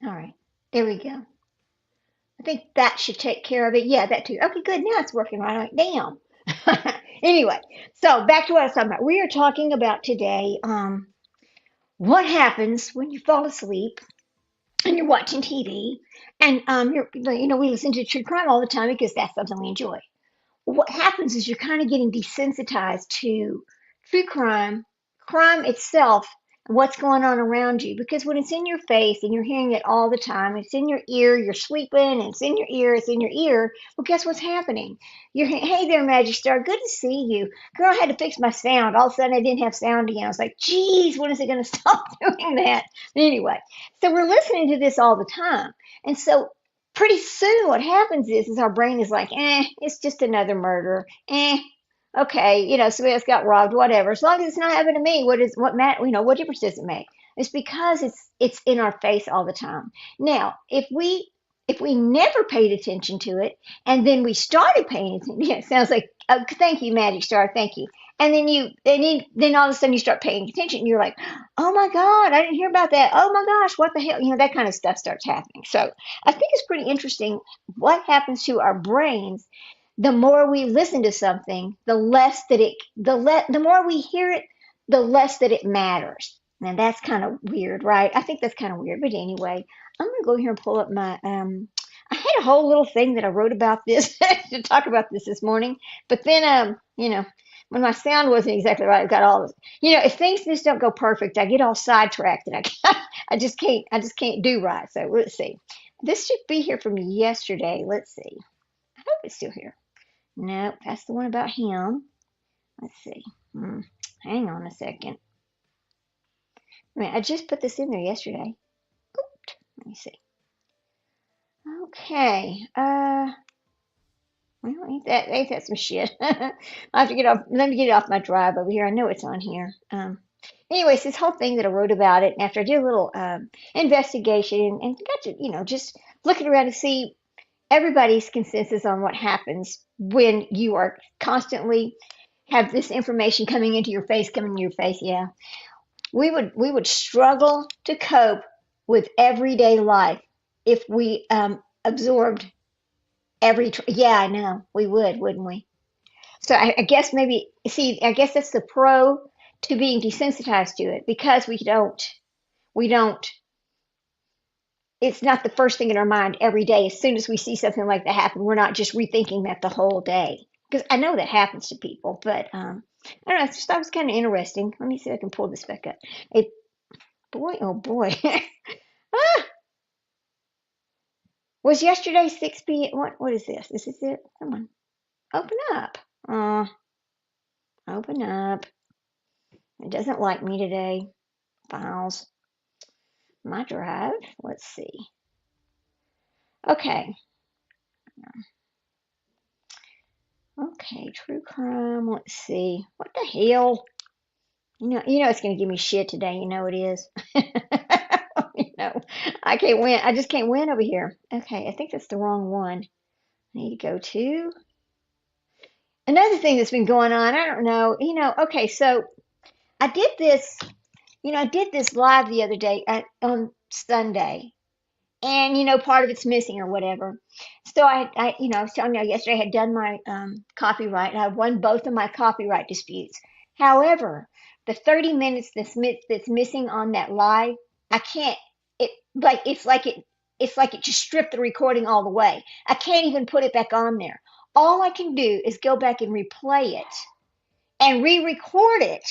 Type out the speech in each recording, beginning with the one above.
All right. There we go. I think that should take care of it. Yeah, that too. Okay, good. Now it's working right. Damn. Anyway, so back to what I was talking about. We are talking about today what happens when you fall asleep and you're watching TV and we listen to true crime all the time because that's something we enjoy. What happens is you're kind of getting desensitized to true crime, crime itself, and what's going on around you. Because when it's in your face and you're hearing it all the time, it's in your ear, you're sleeping, and it's in your ear, it's in your ear. Well, guess what's happening? Hey there, Magic Star, good to see you. Girl, I had to fix my sound. All of a sudden, I didn't have sound again. I was like, geez, when is it going to stop doing that? Anyway, so we're listening to this all the time. And so pretty soon what happens is our brain is like, it's just another murder. Okay, somebody else got robbed, whatever. As long as it's not happening to me, what difference does it make? It's because it's in our face all the time. Now, if we never paid attention to it and then we started paying attention, yeah, it sounds like thank you, Magic Star, thank you. And then all of a sudden you start paying attention and you're like, oh my God, I didn't hear about that. Oh my gosh, what the hell? That kind of stuff starts happening. So I think it's pretty interesting what happens to our brains the more we listen to something, the more we hear it, the less that it matters. And that's kind of weird, right? I think that's kind of weird. But anyway, I'm gonna go here and pull up my I had a whole little thing that I wrote about this to talk about this morning, but then when my sound wasn't exactly right, I got all this. If things just don't go perfect, I get all sidetracked and I just can't do right. So let's see. This should be here from yesterday. Let's see. I hope it's still here. Nope, that's the one about him. Let's see. Hang on a second. I just put this in there yesterday. Oops, let me see. Okay. Well, ain't that some shit? I have to get off. Let me get it off my drive over here. I know it's on here. Anyways, this whole thing that I wrote about it, and after I did a little investigation and got to, just looking around to see everybody's consensus on what happens when you are constantly have this information coming into your face. Yeah, we would struggle to cope with everyday life if we absorbed yeah, I know we would, wouldn't we? So I guess maybe see, I guess that's the pro to being desensitized to it because we don't it's not the first thing in our mind every day. As soon as we see something like that happen, we're not just rethinking that the whole day. Because I know that happens to people, but I don't know. I just thought it was kind of interesting. Let me see if I can pull this back up. It, boy, oh boy, ah, was yesterday 6 p.m. What is this? Is this it? Come on, open up. Uh, Open up. It doesn't like me today. Files, my drive. Let's see. Okay. Okay, true crime. Let's see. What the hell? You know it's gonna give me shit today. You know it is. you know, I can't win. I just can't win over here. Okay, I think that's the wrong one. I need to go to another thing that's been going on. I don't know. Okay, so I did this. I did this live the other day on Sunday, and part of it's missing or whatever. So I was telling you yesterday I had done my copyright. I won both of my copyright disputes. However, the 30 minutes that's missing on that live, I can't. It like it's like it just stripped the recording all the way. I can't even put it back on there. All I can do is go back and replay it and re-record it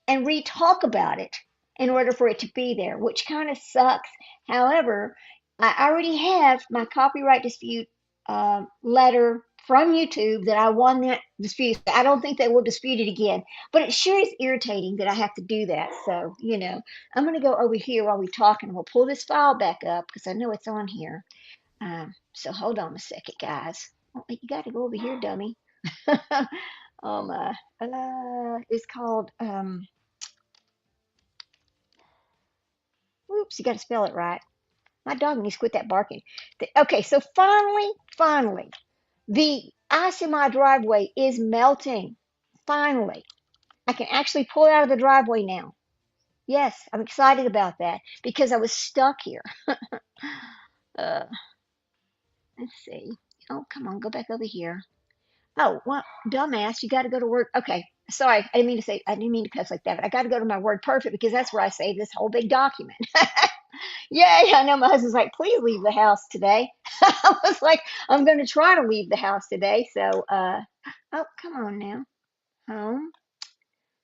and re-talk about it in order for it to be there, which kind of sucks. However, I already have my copyright dispute letter from YouTube that I won that dispute. I don't think they will dispute it again, but it sure is irritating that I have to do that. So, I'm going to go over here while we talk and we'll pull this file back up because I know it's on here. So hold on a second, guys. Oh, you got to go over here, dummy. It's called oops, you got to spell it right. My dog needs to quit that barking. Okay, so finally, the ice in my driveway is melting. Finally, I can actually pull out of the driveway now. Yes, I'm excited about that because I was stuck here. Uh, let's see. Oh, come on, go back over here. Oh, well, dumbass, you got to go to work. Okay, sorry, I didn't mean to cuss like that, but I got to go to my word perfect because that's where I save this whole big document. Yay, I know my husband's like, please leave the house today. I was like, I'm going to try to leave the house today. So, oh, come on now. Home.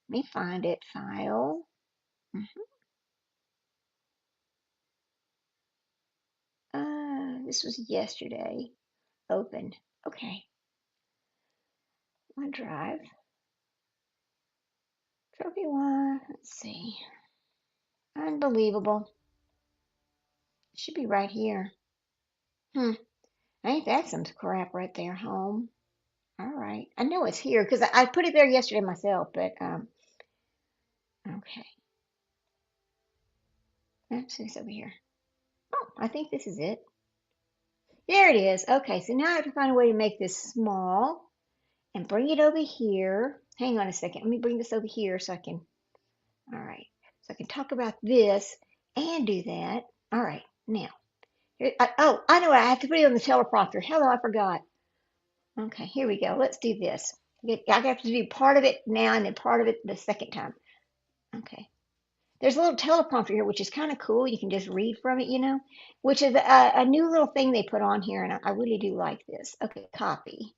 Let me find it. File. Mhm. This was yesterday. Opened. Okay. OneDrive. Trophy one. Let's see. Unbelievable. It should be right here. Hmm. Ain't that some crap right there? Home. All right. I know it's here because I put it there yesterday myself, but okay. Oops, it's over here. Oh, I think this is it. There it is. Okay, so now I have to find a way to make this small and bring it over here. Hang on a second. Let me bring this over here so I can, all right. So I can talk about this and do that. All right, now. Oh, I know what. I have to put it on the teleprompter. Hello, I forgot. Okay, here we go. Let's do this. I have to do part of it now and then part of it the second time. Okay. There's a little teleprompter here, which is kind of cool. You can just read from it, which is a new little thing they put on here, and I really do like this. Okay, copy.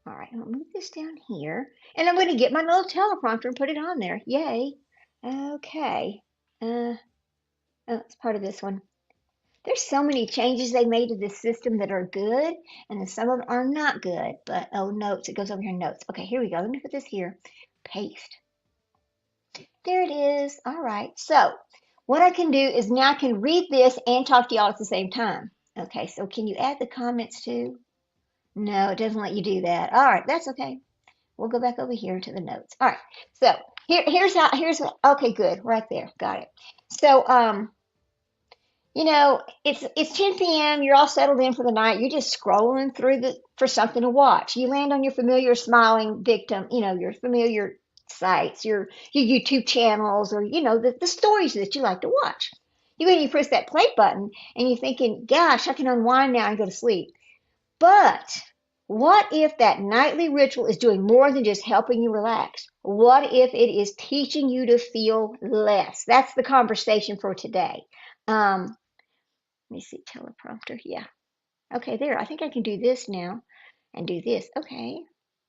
All right, I'll move this down here, and I'm going to get my little teleprompter and put it on there. Yay. Okay. Oh, it's part of this one. There's so many changes they made to this system that are good, and then some of them are not good. But, oh, notes. It goes over here, notes. Okay, here we go. Let me put this here. Paste. There it is. All right. So what I can do is now I can read this and talk to y'all at the same time. Okay. So can you add the comments too? No, it doesn't let you do that. All right. That's okay. We'll go back over here to the notes. All right. So okay, good. Right there. Got it. So, it's 10 p.m. You're all settled in for the night. You're just scrolling through for something to watch. You land on your familiar smiling victim, your familiar sites, your YouTube channels, or the stories that you like to watch. You press that play button and you're thinking, gosh, I can unwind now and go to sleep. But what if that nightly ritual is doing more than just helping you relax? What if it is teaching you to feel less? That's the conversation for today. Um, Let me see, teleprompter. Yeah. Okay, there. I think I can do this now and do this. Okay.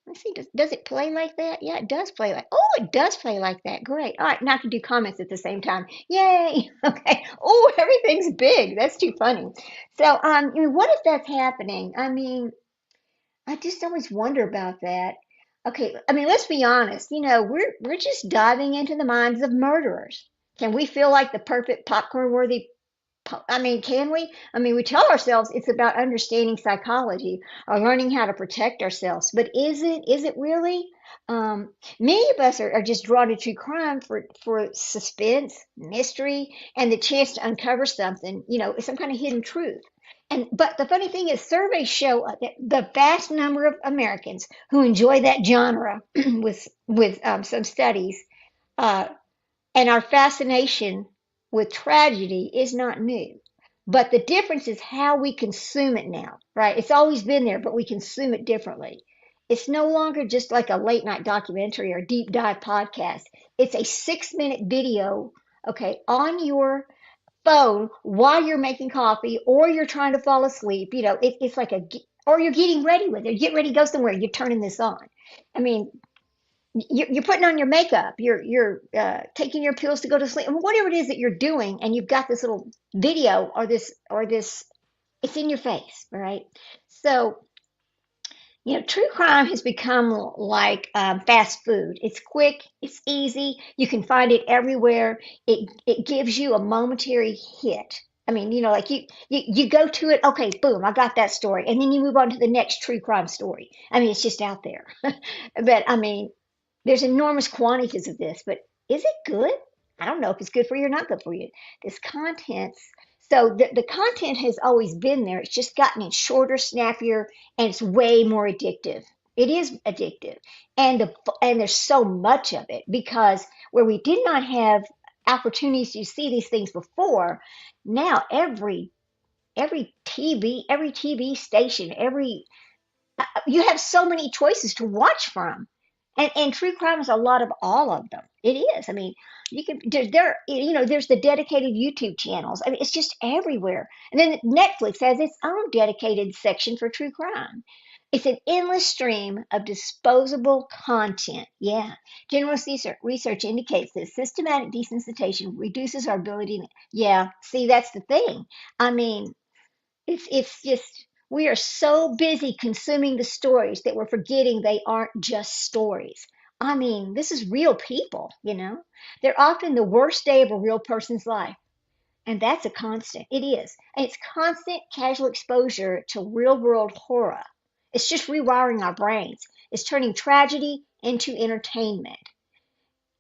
Let's see. Does it play like that? Yeah, it does play like. Oh, it does play like that. Great. All right, now I can do comments at the same time. Yay. Okay. Oh, everything's big. That's too funny. So, what if that's happening? I just always wonder about that. Okay, let's be honest. We're just diving into the minds of murderers. Can we feel like the perfect popcorn worthy can we? We tell ourselves it's about understanding psychology or learning how to protect ourselves, but is it? Is it really? Many of us are just drawn to true crime for suspense, mystery, and the chance to uncover something, some kind of hidden truth. But the funny thing is, surveys show that the vast number of Americans who enjoy that genre, with some studies, uh, and our fascination with tragedy is not new. But the difference is how we consume it now, right? It's always been there, but we consume it differently. It's no longer just like a late night documentary or deep dive podcast. It's a 6 minute video, okay, on your phone while you're making coffee or you're trying to fall asleep. It's like or you're getting ready with it. Get ready, go somewhere. You're turning this on. I mean, you're putting on your makeup, you're taking your pills to go to sleep, whatever it is that you're doing, and you've got this little video or this, it's in your face, right? So, true crime has become like fast food. It's quick, it's easy, you can find it everywhere. It gives you a momentary hit. Like you go to it, okay, boom, I got that story, and then you move on to the next true crime story. It's just out there. But there's enormous quantities of this, but is it good? I don't know if it's good for you or not good for you. This content, so the content has always been there. It's just gotten it shorter, snappier, and it's way more addictive. It is addictive, and there's so much of it because where we did not have opportunities to see these things before, now every every TV station, you have so many choices to watch from. And true crime is a lot of all of them. It is. I mean, you can there's the dedicated YouTube channels. I mean, it's just everywhere. And then Netflix has its own dedicated section for true crime. It's an endless stream of disposable content. Yeah. General research indicates that systematic desensitization reduces our ability. Yeah. See, that's the thing. I mean, it's just we are so busy consuming the stories that we're forgetting they aren't just stories. I mean, this is real people. They're often the worst day of a real person's life. And that's a constant. It is. And it's constant casual exposure to real world horror. It's just rewiring our brains. It's turning tragedy into entertainment.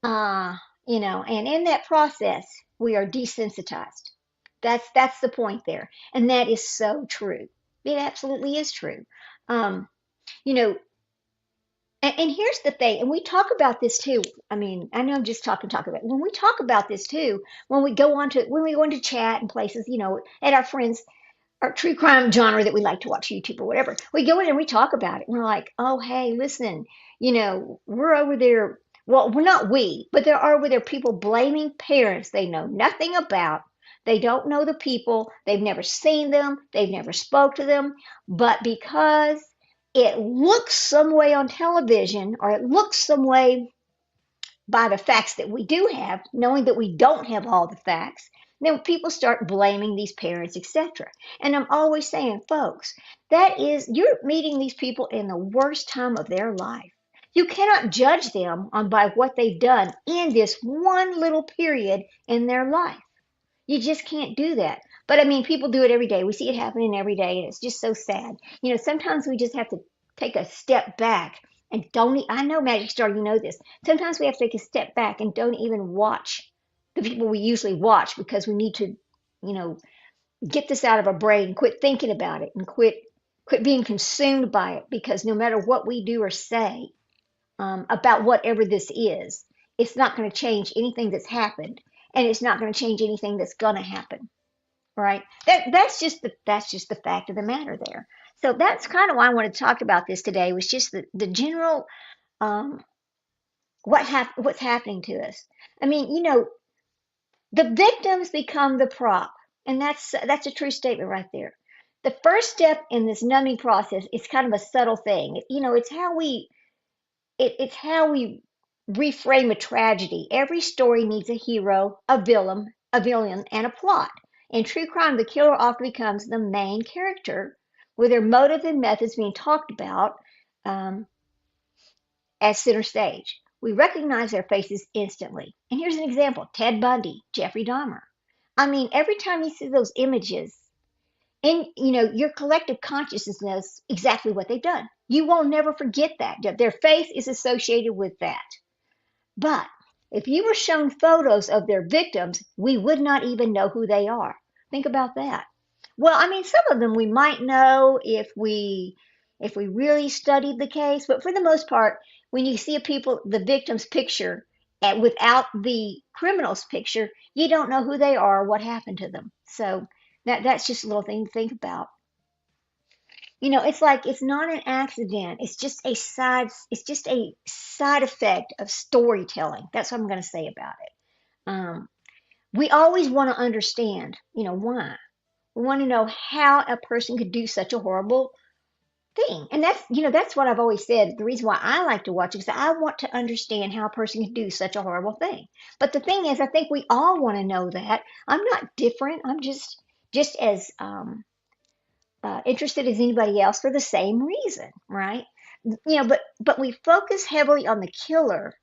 Uh, and in that process, we are desensitized. That's the point there. And that is so true. It absolutely is true. Um, you know, and here's the thing, and we talk about this too. I mean, I know I'm just talking about it. When we talk about this too, when we go into chat and places, at our friends our true crime genre that we like to watch YouTube or whatever. We go in and we talk about it. And we're like, oh, hey, listen, we're over there. Well, we're not we, but there are over there people blaming parents they know nothing about. They don't know the people. They've never seen them. They've never spoke to them. But because it looks some way on television or it looks some way by the facts that we do have, knowing that we don't have all the facts, then people start blaming these parents, etc. And I'm always saying, folks, you're meeting these people in the worst time of their life. You cannot judge them on by what they've done in this one little period in their life. You just can't do that. But I mean, people do it every day. We see it happening every day, and it's just so sad. Sometimes we just have to take a step back and don't. I know, Magic Star, you know this. Sometimes we have to take a step back and don't even watch the people we usually watch because we need to, you know, get this out of our brain, quit thinking about it, and quit being consumed by it. Because no matter what we do or say about whatever this is, it's not going to change anything that's happened, and it's not going to change anything that's going to happen. Right? That's just the fact of the matter there. So that's kind of why I wanted to talk about this today. Was just the general um, what's happening to us. I mean, the victims become the prop, and that's a true statement right there. The first step in this numbing process is kind of a subtle thing. It's how we reframe a tragedy. Every story needs a hero, a villain, and a plot. In true crime, the killer often becomes the main character, with their motive and methods being talked about um, as center stage. We recognize their faces instantly. And here's an example: Ted Bundy, Jeffrey Dahmer. I mean, every time you see those images, in your collective consciousness knows exactly what they've done. You will never forget that. Their face is associated with that. But if you were shown photos of their victims, we would not even know who they are. Think about that. Well, I mean, some of them we might know if we really studied the case, but for the most part, when you see the victim's picture without the criminal's picture, you don't know who they are or what happened to them. So that's just a little thing to think about. It's like it's not an accident. It's just a side effect of storytelling. That's what I'm going to say about it. We always want to understand, why. We want to know how a person could do such a horrible thing. And that's what I've always said. The reason why I like to watch it is that I want to understand how a person can do such a horrible thing. But the thing is, I think we all want to know that. I'm not different. I'm just as interested as anybody else for the same reason, right? But we focus heavily on the killer,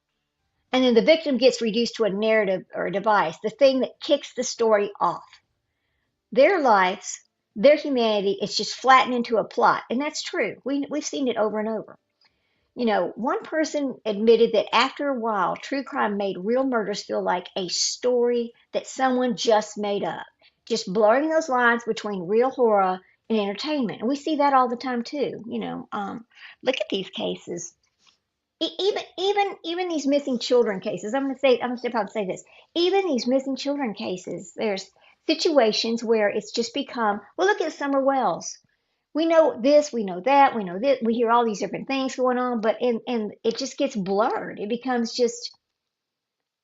and then the victim gets reduced to a narrative or a device, the thing that kicks the story off. Their lives, their humanity, it's just flattened into a plot, and that's true. We've seen it over and over. One person admitted that after a while, true crime made real murders feel like a story that someone just made up, just blurring those lines between real horror and entertainment. And we see that all the time too. Look at these cases. Even these missing children cases. I'm gonna step out and say this. Even these missing children cases. There's situations where it's just become, well, look at Summer Wells. We know this, we know that, we know this, we hear all these different things going on, but and it just gets blurred. It becomes just,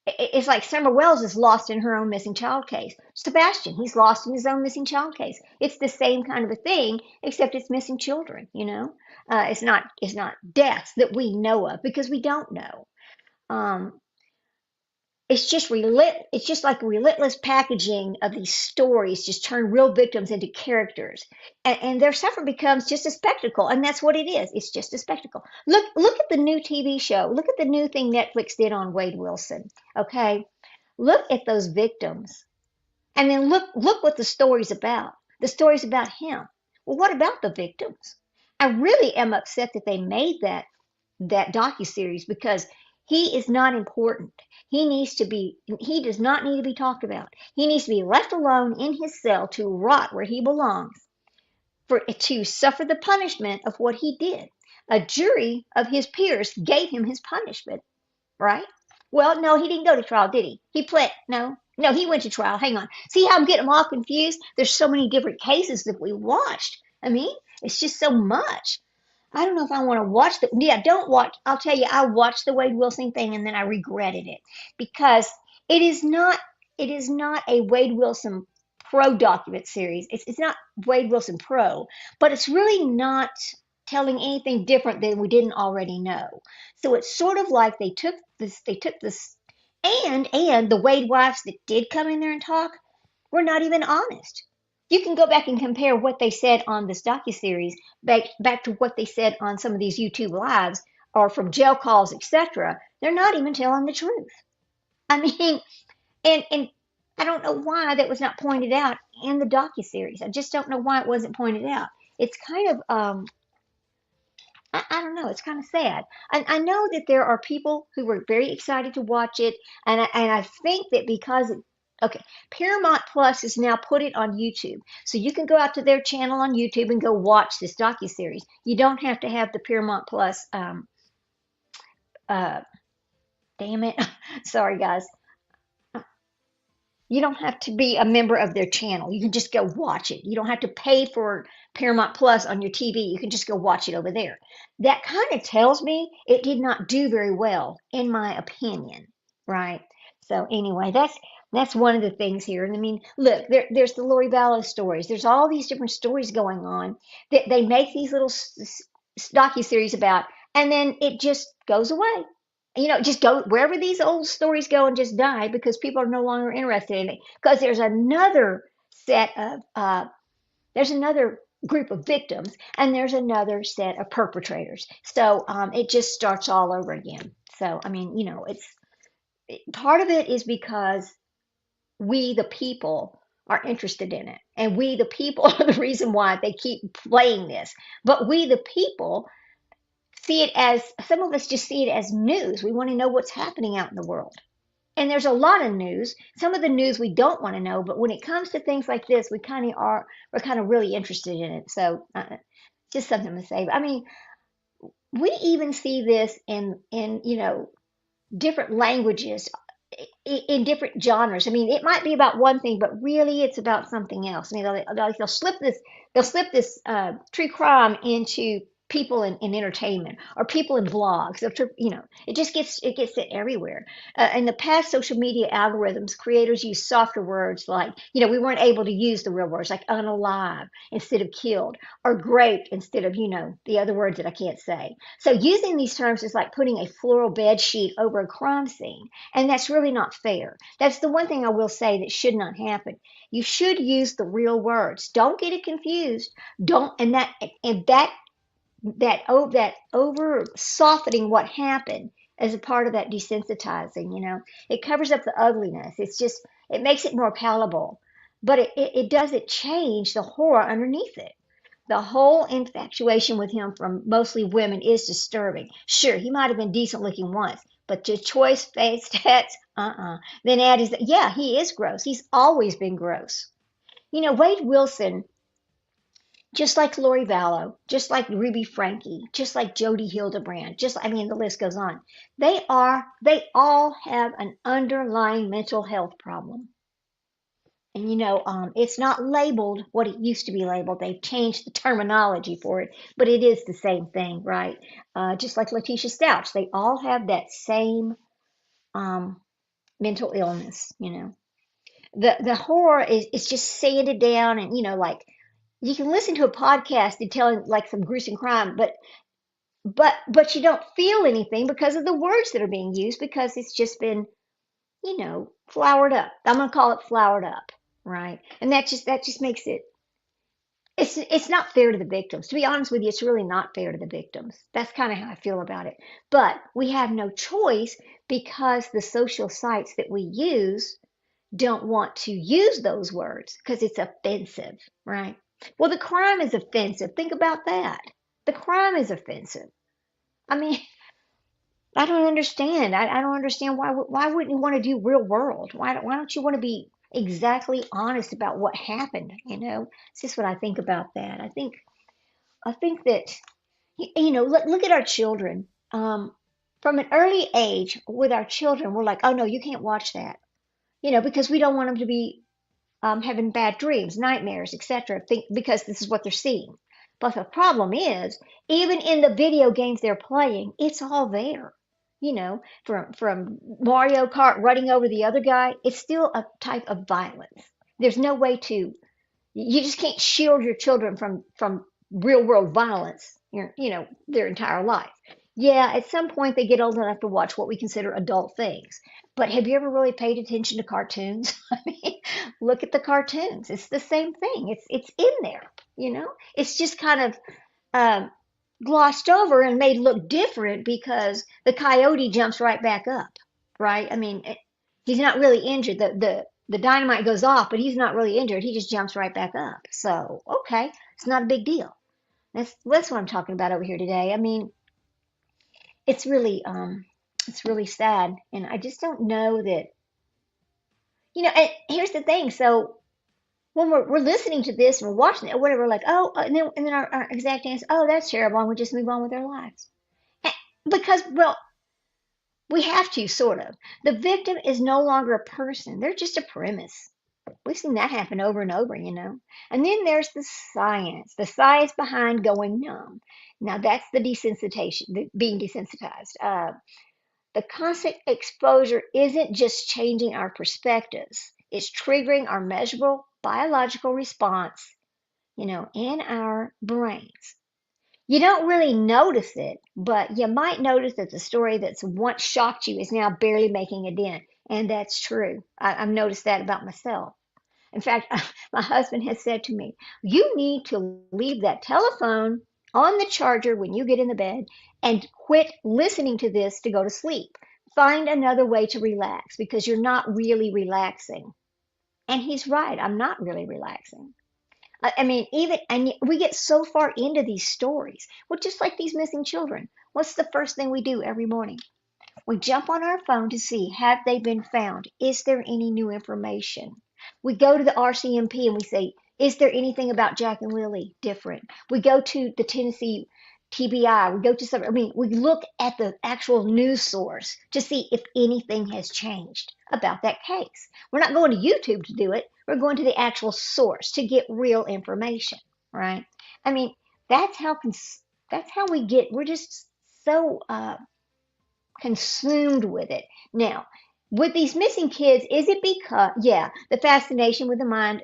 it's like Summer Wells is lost in her own missing child case. Sebastian, he's lost in his own missing child case. It's the same kind of a thing, except it's missing children. It's not deaths that we know of because we don't know. Um, it's just like relentless packaging of these stories just turn real victims into characters, and their suffering becomes just a spectacle, and that's what it is. It's just a spectacle. Look at the new TV show. Look at the new thing Netflix did on Wade Wilson. Okay, look at those victims, and then look what the story's about. The story's about him. Well, what about the victims? I really am upset that they made that docuseries because he is not important. He does not need to be talked about. He needs to be left alone in his cell to rot where he belongs, to suffer the punishment of what he did. A jury of his peers gave him his punishment, right? Well, no, he didn't go to trial, did he? He pled, no, he went to trial. Hang on. See how I'm getting them all confused? There's so many different cases that we watched. I mean, it's just so much. I don't know if I want to watch the. Yeah, don't watch. I'll tell you, I watched the Wade Wilson thing and then I regretted it because it is not. It is not a Wade Wilson Pro document series. It's not Wade Wilson Pro, but it's really not telling anything different than we didn't already know. So it's sort of like they took this. They took this, and the Wade wives that did come in there and talk were not even honest. You can go back and compare what they said on this docuseries back to what they said on some of these YouTube lives or from jail calls, etc. They're not even telling the truth. I mean, and I don't know why that was not pointed out in the docuseries. I just don't know why it wasn't pointed out. It's kind of I don't know. It's kind of sad. I know that there are people who were very excited to watch it, and I think that because okay, Paramount Plus has now put it on YouTube, so you can go out to their channel on YouTube and go watch this docuseries. You don't have to have the Paramount Plus. Uh, damn it, sorry guys. You don't have to be a member of their channel. You can just go watch it. You don't have to pay for Paramount Plus on your TV. You can just go watch it over there. That kind of tells me it did not do very well, in my opinion, right? So anyway, that's one of the things here. And I mean, look, there's the Lori Vallow stories. There's all these different stories going on that they make these little docu-series about, and then it just goes away. Just go wherever these old stories go and just die because people are no longer interested in it. Because set of, there's another group of victims and there's another set of perpetrators. So it just starts all over again. So, I mean, part of it is because we, the people, are interested in it. And we, the people, are the reason why they keep playing this. But we, the people, see it as some of us just see it as news. We want to know what's happening out in the world. And there's a lot of news. Some of the news we don't want to know, but when it comes to things like this, we're kind of really interested in it. So just something to say. I mean, we even see this in different languages, in different genres. I mean, it might be about one thing, but really it's about something else. I mean, they'll slip this true crime into people in entertainment or people in blogs. It gets it everywhere. In the past social media algorithms, creators use softer words like, we weren't able to use the real words like unalive instead of killed or great instead of, the other words that I can't say. So using these terms is like putting a floral bed sheet over a crime scene. And that's really not fair. That's the one thing I will say that should not happen. You should use the real words. Don't get it confused. Don't and that over softening what happened as a part of that desensitizing, it covers up the ugliness. It makes it more palatable, but it doesn't change the horror underneath it. The whole infatuation with him from mostly women is disturbing. Sure, he might have been decent looking once, but your choice face tats, Then add is that, yeah, he is gross. He's always been gross. Wade Wilson, just like Lori Vallow, just like Ruby Frankie, just like Jody Hildebrand, the list goes on. They all have an underlying mental health problem. And it's not labeled what it used to be labeled. They've changed the terminology for it, but it is the same thing, right? Just like Letitia Stouch, they all have that same um, mental illness. The horror is just sanded down, and like you can listen to a podcast and tell like some gruesome crime, but you don't feel anything because of the words that are being used because it's just been flowered up. I'm gonna call it flowered up, right? And that just makes it. It's not fair to the victims. To be honest with you, it's really not fair to the victims. That's kind of how I feel about it. But we have no choice because the social sites that we use don't want to use those words because it's offensive, right? Well, the crime is offensive. Think about that. The crime is offensive. I mean, I don't understand. I don't understand why wouldn't you want to do real world? Why don't you want to be exactly honest about what happened? It's just what I think about that. I think that look at our children. From an early age with our children, we're like, oh no, you can't watch that. Because we don't want them to be having bad dreams, nightmares, etc. Because this is what they're seeing. But the problem is, even in the video games they're playing, it's all there. From Mario Kart running over the other guy, it's still a type of violence. There's no way to. You just can't shield your children from real world violence. Their entire life. Yeah, at some point they get old enough to watch what we consider adult things. But have you ever really paid attention to cartoons? I mean, look at the cartoons. It's the same thing. It's in there. It's just kind of um, glossed over and made look different because the coyote jumps right back up, right? I mean, he's not really injured. The dynamite goes off, but he's not really injured. He just jumps right back up. So, okay, it's not a big deal. That's what I'm talking about over here today. I mean, it's really sad, and I just don't know that. And here's the thing. So when we're listening to this and we're watching it or whatever, we're like, oh, and then our exact answer, oh, that's terrible, and we just move on with our lives. Eh, Because, well, we have to, sort of. The victim is no longer a person, they're just a premise. We've seen that happen over and over. And then there's the science behind going numb. Now, that's the desensitization, being desensitized. The constant exposure isn't just changing our perspectives, it's triggering our measurable biological response, in our brains. You don't really notice it, but you might notice that the story that's once shocked you is now barely making a dent. And that's true. I've noticed that about myself. In fact, my husband has said to me, you need to leave that telephone on the charger when you get in the bed and quit listening to this to go to sleep. Find another way to relax because you're not really relaxing. And he's right. I'm not really relaxing. I mean, and we get so far into these stories. Well, just like these missing children, what's the first thing we do every morning? We jump on our phone to see, have they been found? Is there any new information? We go to the RCMP and we say, is there anything about Jack and Lily different? We go to the Tennessee TBI. We go to some, I mean, we look at the actual news source to see if anything has changed about that case. We're not going to YouTube to do it. We're going to the actual source to get real information, right? I mean, that's how that's how we get. We're just so consumed with it. Now, with these missing kids, is it because, yeah, the fascination with the mind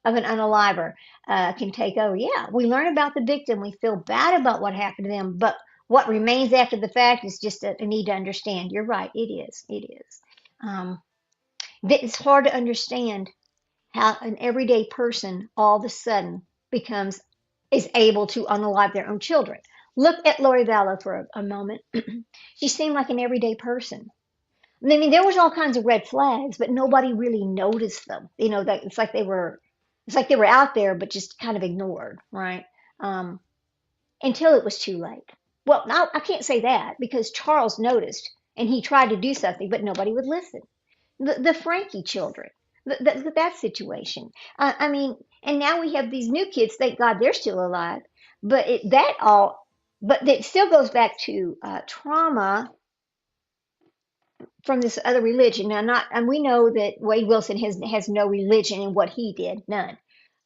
of an unaliver can take over? Yeah, we learn about the victim, we feel bad about what happened to them, but what remains after the fact is just a need to understand. You're right, it is. It is. Um, it's hard to understand how an everyday person all of a sudden is able to unalive their own children. Look at Lori Vallow for a moment. She seemed like an everyday person. I mean, there was all kinds of red flags, but nobody really noticed them. That it's like they were out there, but just kind of ignored, right? Um, until it was too late. Well, now I can't say that because Charles noticed and he tried to do something, but nobody would listen. The Frankie children, that situation. I mean, and now we have these new kids. Thank God they're still alive, but but it still goes back to trauma from this other religion. Now, not, and we know that Wade Wilson has no religion in what he did, none.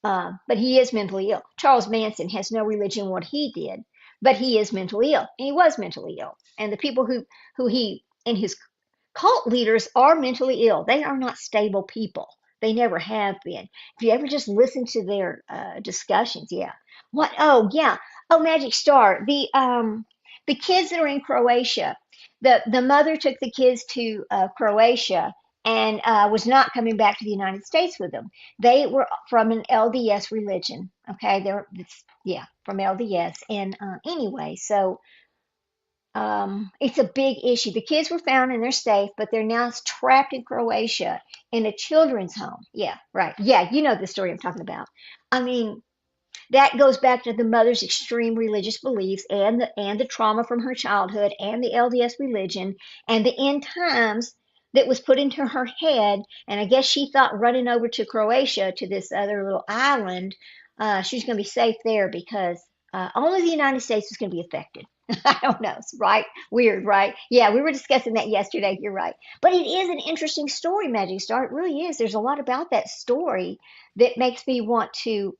But he is mentally ill. Charles Manson has no religion in what he did, but he is mentally ill, and he was mentally ill. And the people who he and his cult leaders are mentally ill. They are not stable people. They never have been. If you ever just listen to their discussions, yeah. What? Oh, yeah. Oh, Magic Star. The kids that are in Croatia. The mother took the kids to Croatia and was not coming back to the United States with them. They were from an LDS religion. Okay, they're yeah, from LDS. And anyway, so it's a big issue. The kids were found and they're safe, but they're now trapped in Croatia in a children's home. Yeah, right. Yeah, you know the story I'm talking about. I mean, that goes back to the mother's extreme religious beliefs and the trauma from her childhood and the LDS religion and the end times that was put into her head. And I guess she thought running over to Croatia to this other little island, she's going to be safe there because only the United States is going to be affected. I don't know. It's right. Weird, right? Yeah, we were discussing that yesterday. You're right. But it is an interesting story, Magic Star. It really is. There's a lot about that story that makes me want to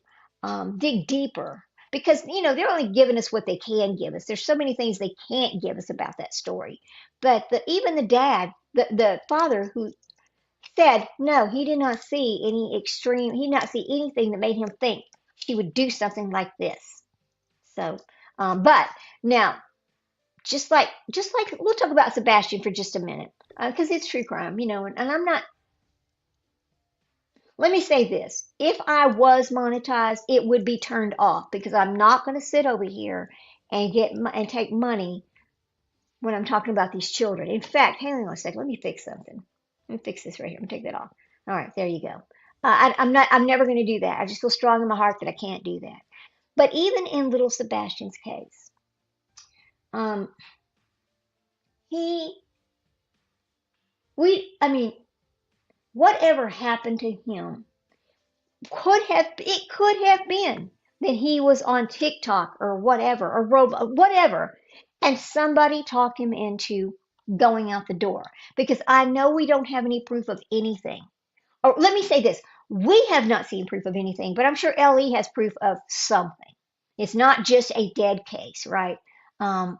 dig deeper because they're only giving us what they can give us. There's so many things they can't give us about that story. But even the dad, the father who said no, he did not see any extreme. He did not see anything that made him think she would do something like this. So, but now just like we'll talk about Sebastian for just a minute because it's true crime, and I'm not. Let me say this. If I was monetized, it would be turned off because I'm not going to sit over here and and take money when I'm talking about these children. In fact, hang on a second. Let me fix something. Let me fix this right here. I'm gonna take that off. All right, there you go. I'm not. I'm never going to do that. I just feel strong in my heart that I can't do that. But even in little Sebastian's case, um, he, I mean, whatever happened to him could have been that he was on TikTok or whatever or whatever, and somebody talked him into going out the door because I know we don't have any proof of anything. Or let me say this: we have not seen proof of anything, but I'm sure LE has proof of something. It's not just a dead case, right? Um,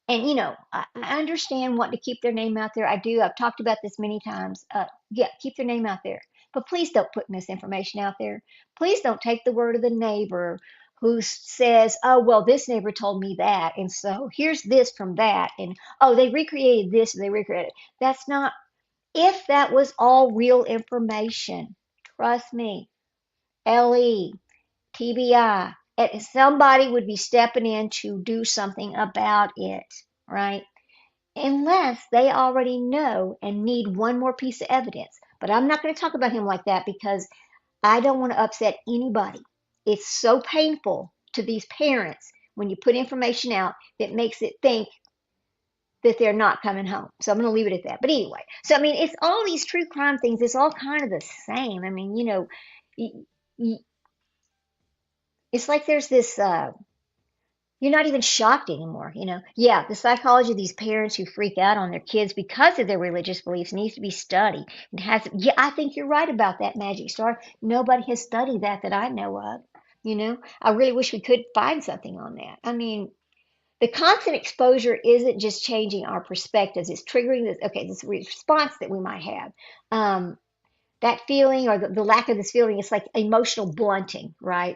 and I understand wanting to keep their name out there. I do. I've talked about this many times. Yeah, keep their name out there, but please don't put misinformation out there. Please don't take the word of the neighbor who says, "Oh, well, this neighbor told me that, and so here's this from that, and oh, they recreated this and they recreated it." That's not. If that was all real information, trust me, LE, TBI, somebody would be stepping in to do something about it, right? Unless they already know and need one more piece of evidence. But I'm not going to talk about him like that because I don't want to upset anybody. It's so painful to these parents when you put information out that makes it think that they're not coming home. So I'm going to leave it at that. But anyway, so I mean, it's all these true crime things. It's all kind of the same. I mean, y- y- it's like there's this you're not even shocked anymore. Yeah, the psychology of these parents who freak out on their kids because of their religious beliefs needs to be studied. It has, yeah, I think you're right about that, Magic Star. Nobody has studied that I know of. I really wish we could find something on that. I mean, the constant exposure isn't just changing our perspectives; it's triggering this response that we might have. Um, that feeling or the lack of this feeling, it's like emotional blunting, right?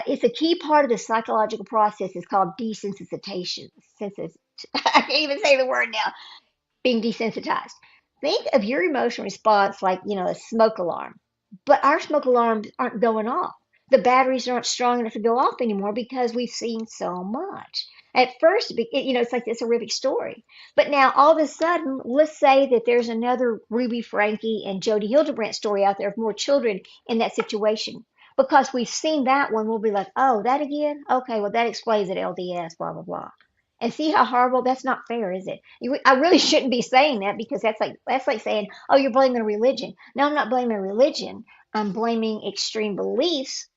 It's a key part of the psychological process. It's called desensitization. I can't even say the word now. Being desensitized. Think of your emotional response like, a smoke alarm. But our smoke alarms aren't going off. The batteries aren't strong enough to go off anymore because we've seen so much. At first, it's like this horrific story. But now, all of a sudden, let's say that there's another Ruby Frankie and Jody Hildebrandt story out there of more children in that situation. Because we've seen that one, we'll be like, oh, that again? Okay, well, that explains it, LDS, blah, blah, blah. And see how horrible? That's not fair, is it? I really shouldn't be saying that because that's like saying, "Oh, you're blaming religion." No, I'm not blaming religion. I'm blaming extreme beliefs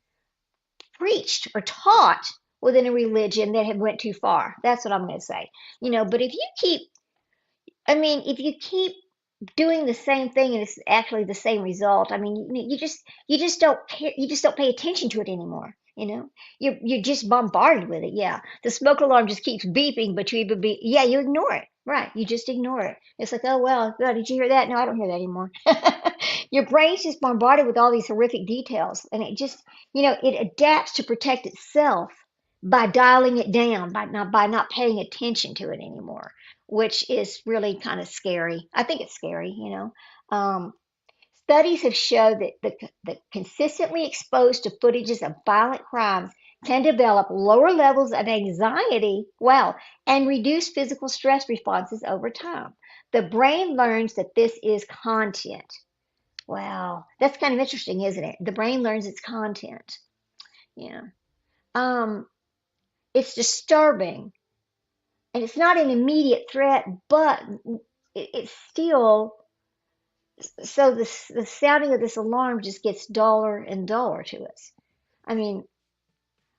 preached or taught within a religion that have went too far. That's what I'm going to say. But if you keep doing the same thing and it's actually the same result. I mean, you just don't care, you just don't pay attention to it anymore. You're just bombarded with it. Yeah, the smoke alarm just keeps beeping, but you even be yeah, you ignore it. Right, you just ignore it. It's like, oh well, God, did you hear that? No, I don't hear that anymore. Your brain's just bombarded with all these horrific details, and it just it adapts to protect itself by dialing it down, by not paying attention to it anymore, which is really kind of scary. I think it's scary. Studies have shown that the consistently exposed to footages of violent crimes can develop lower levels of anxiety, well, and reduce physical stress responses over time. The brain learns that this is content. Wow, that's kind of interesting, isn't it? The brain learns its content. Yeah. Um, it's disturbing, and it's not an immediate threat, but it's still so the sounding of this alarm just gets duller and duller to us. I mean,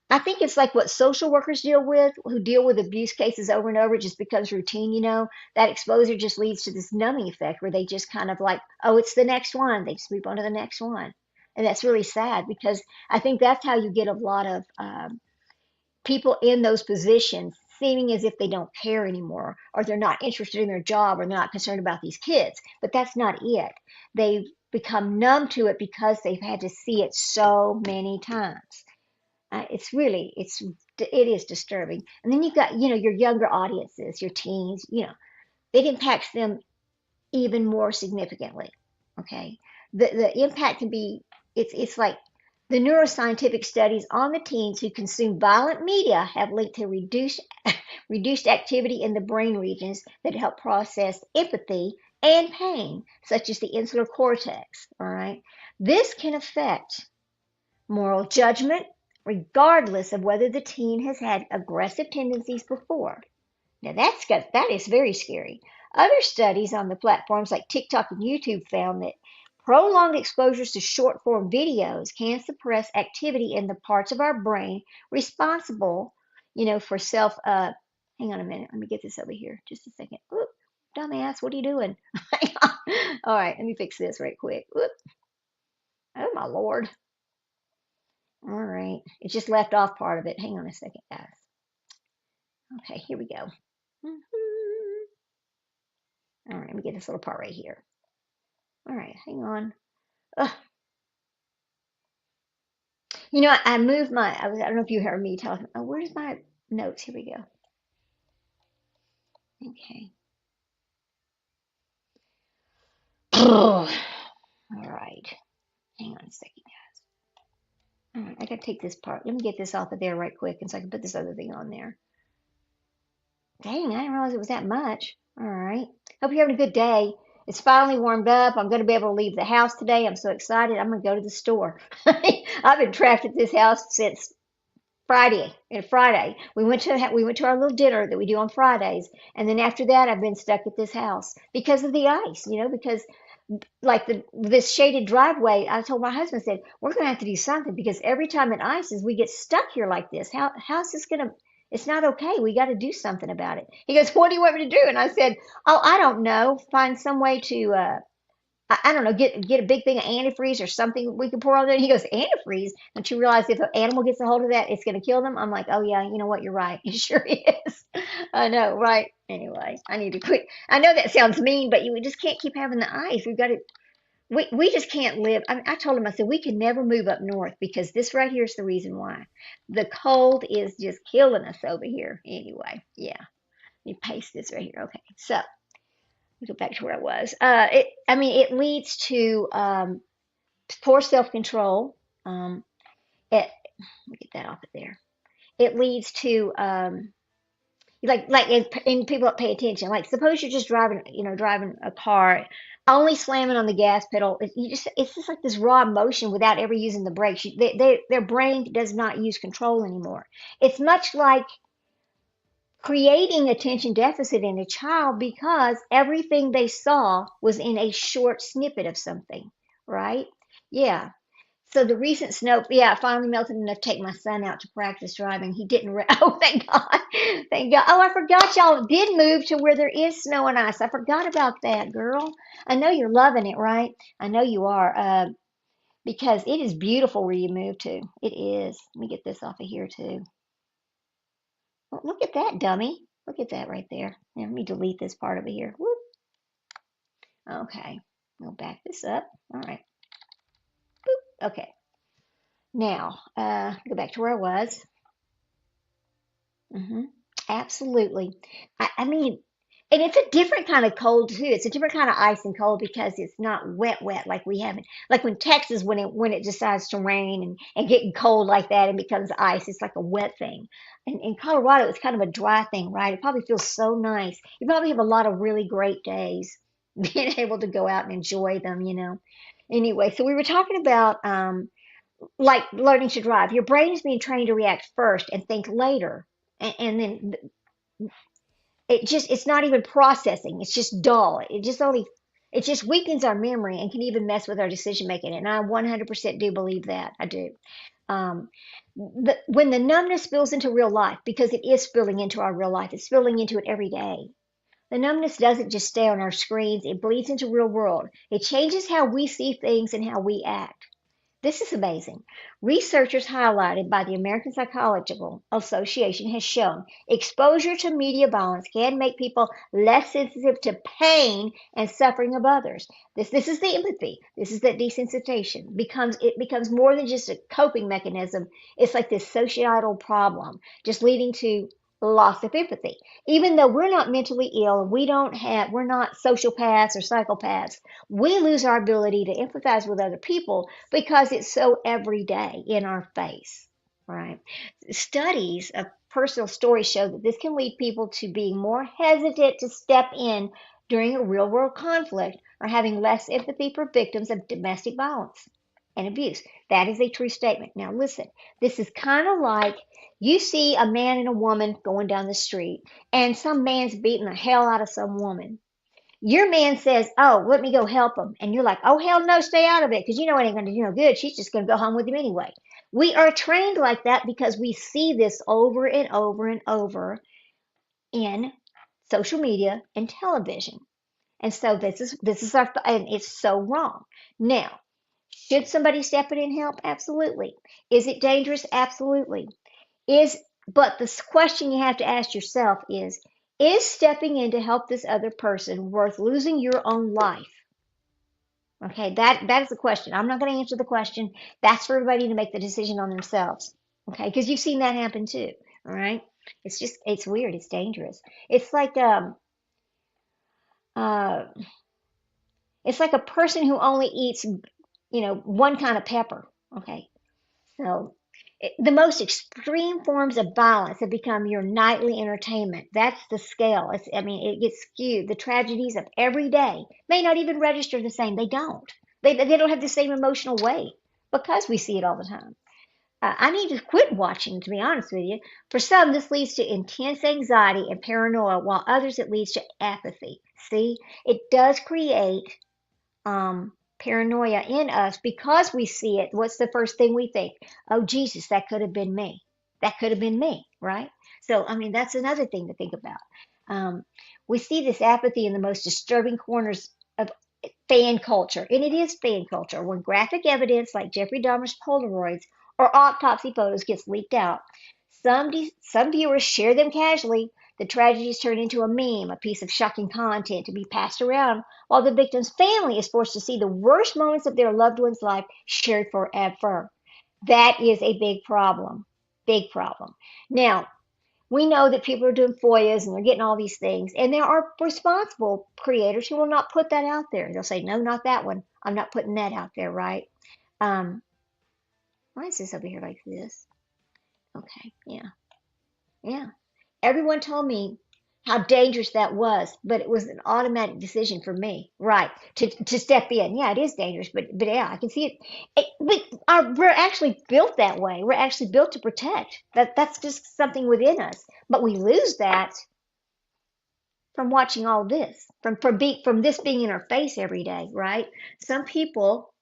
I think it's like what social workers deal with, who deal with abuse cases over and over. It just becomes routine. That exposure just leads to this numbing effect where they just kind of like, oh, it's the next one. They just move on to the next one. And that's really sad because I think that's how you get a lot of people in those positions seeming as if they don't care anymore or they're not interested in their job or they're not concerned about these kids. But that's not it. They've become numb to it because they've had to see it so many times. It is disturbing. And then you've got your younger audiences, your teens. It impacts them even more significantly. Okay, the impact can be it's like the neuroscientific studies on the teens who consume violent media have linked to reduced activity in the brain regions that help process empathy and pain, such as the insular cortex. All right, this can affect moral judgment, regardless of whether the teen has had aggressive tendencies before. Now that is very scary. Other studies on the platforms like TikTok and YouTube found that prolonged exposures to short form videos can suppress activity in the parts of our brain responsible, for self. Hang on a minute. Let me get this over here. Just a second. Oop, dumbass, what are you doing? All right, let me fix this right quick. Oop. Oh my lord. All right, it just left off part of it. Hang on a second, guys. Okay, here we go. All right, let me get this little part right here. All right, hang on. Ugh. I moved I don't know if you heard me talking. Oh, where's my notes? Here we go. Okay. All right. Hang on a second, guys. All right, I got to take this part. Let me get this off of there right quick, and so I can put this other thing on there. Dang, I didn't realize it was that much. All right. Hope you're having a good day. It's finally warmed up. I'm going to be able to leave the house today. I'm so excited. I'm going to go to the store. I've been trapped at this house since Friday. And Friday, we went to our little dinner that we do on Fridays, and then after that, I've been stuck at this house because of the ice. Because like this shaded driveway, I told my husband, I said, we're going to have to do something because every time it ices, we get stuck here like this. How's this going to? It's not okay. We got to do something about it. He goes, what do you want me to do? And I said, oh, I don't know. Find some way to I don't know, get a big thing of antifreeze or something we can pour on there. And he goes, antifreeze? Don't you realize if an animal gets a hold of that, it's going to kill them? I'm like, oh yeah, you know what? You're right. It sure is. I know, right? Anyway, I need to quit. I know that sounds mean, but we just can't keep having the ice. We've got to. We just can't live. I told him, I said, we can never move up north because this right here is the reason why. The cold is just killing us over here. Anyway, yeah. Let me paste this right here. Okay, so go back to where I was. It leads to poor self-control. It Let me get that off of there. It leads to and people that pay attention. Like suppose you're just driving a car, only slamming on the gas pedal. It's just like this raw motion without ever using the brakes. Their brain does not use control anymore. It's much like creating attention deficit in a child because everything they saw was in a short snippet of something, right? Yeah. So the recent snow, yeah, it finally melted enough to take my son out to practice driving. He didn't. Oh, thank God, thank God. Oh, I forgot y'all did move to where there is snow and ice. I forgot about that, girl. I know you're loving it, right? I know you are, because it is beautiful where you moved to. It is. Let me get this off of here too. Oh, look at that, dummy. Look at that right there. Yeah, let me delete this part over here. Whoop. Okay, we'll back this up. All right. Okay. Now, go back to where I was. hmm Absolutely. I mean, and it's a different kind of cold too. It's a different kind of ice and cold because it's not wet, wet like we have it. Like when Texas, when it decides to rain and getting cold like that and becomes ice, it's like a wet thing. And in Colorado, it's kind of a dry thing, right? It probably feels so nice. You probably have a lot of really great days being able to go out and enjoy them. Anyway, so we were talking about like learning to drive. Your brain is being trained to react first and think later. And then it's not even processing. It's just dull. It just weakens our memory and can even mess with our decision making. And I 100% do believe that. I do. Um, when the numbness spills into real life, because it is spilling into our real life, it's spilling into it every day. The numbness doesn't just stay on our screens, it bleeds into real world. It changes how we see things and how we act. This is amazing. Researchers highlighted by the American Psychological Association has shown exposure to media violence can make people less sensitive to pain and suffering of others. This is the empathy. This is that desensitization. It becomes more than just a coping mechanism. It's like this societal problem, just leading to loss of empathy. Even though we're not mentally ill, we're not sociopaths or psychopaths, we lose our ability to empathize with other people because it's so everyday in our face, right? Studies of personal stories show that this can lead people to being more hesitant to step in during a real world conflict or having less empathy for victims of domestic violence and abuse. That is a true statement. Now, listen, this is kind of like you see a man and a woman going down the street, and some man's beating the hell out of some woman. Your man says, "Oh, let me go help him." And you're like, "Oh, hell no, stay out of it because you know it ain't going to do no good. She's just going to go home with him anyway." We are trained like that because we see this over and over and over in social media and television. And so this is our, and it's so wrong. Now, should somebody step in and help? Absolutely. Is it dangerous? Absolutely. But the question you have to ask yourself is stepping in to help this other person worth losing your own life? Okay, that is the question. I'm not going to answer the question. That's for everybody to make the decision on themselves. Okay, because you've seen that happen too. All right, it's weird. It's dangerous. It's like uh, it's like a person who only eats one kind of pepper. Okay, so the most extreme forms of violence have become your nightly entertainment. That's the scale. I mean, it gets skewed. The tragedies of every day may not even register the same. They don't. They don't have the same emotional weight because we see it all the time. I need to quit watching, to be honest with you. For some, this leads to intense anxiety and paranoia, while others, it leads to apathy. See, it does create paranoia in us because we see it. What's the first thing we think? Oh, Jesus, that could have been me. That could have been me, right? So, I mean, that's another thing to think about. We see this apathy in the most disturbing corners of fan culture, and it is fan culture. When graphic evidence like Jeffrey Dahmer's Polaroids or autopsy photos gets leaked out, some viewers share them casually. The tragedies turn into a meme, a piece of shocking content to be passed around, while the victim's family is forced to see the worst moments of their loved one's life shared forever. That is a big problem. Big problem. Now, we know that people are doing FOIAs and they're getting all these things, and there are responsible creators who will not put that out there. They'll say, "No, not that one. I'm not putting that out there," right? Um, why is this over here like this? Okay, yeah, yeah. Everyone told me how dangerous that was, but it was an automatic decision for me, right? To step in. Yeah, it is dangerous, but yeah, I can see it. We're actually built that way. We're actually built to protect. That's just something within us. But we lose that from watching all this, from this being in our face every day, right? Some people,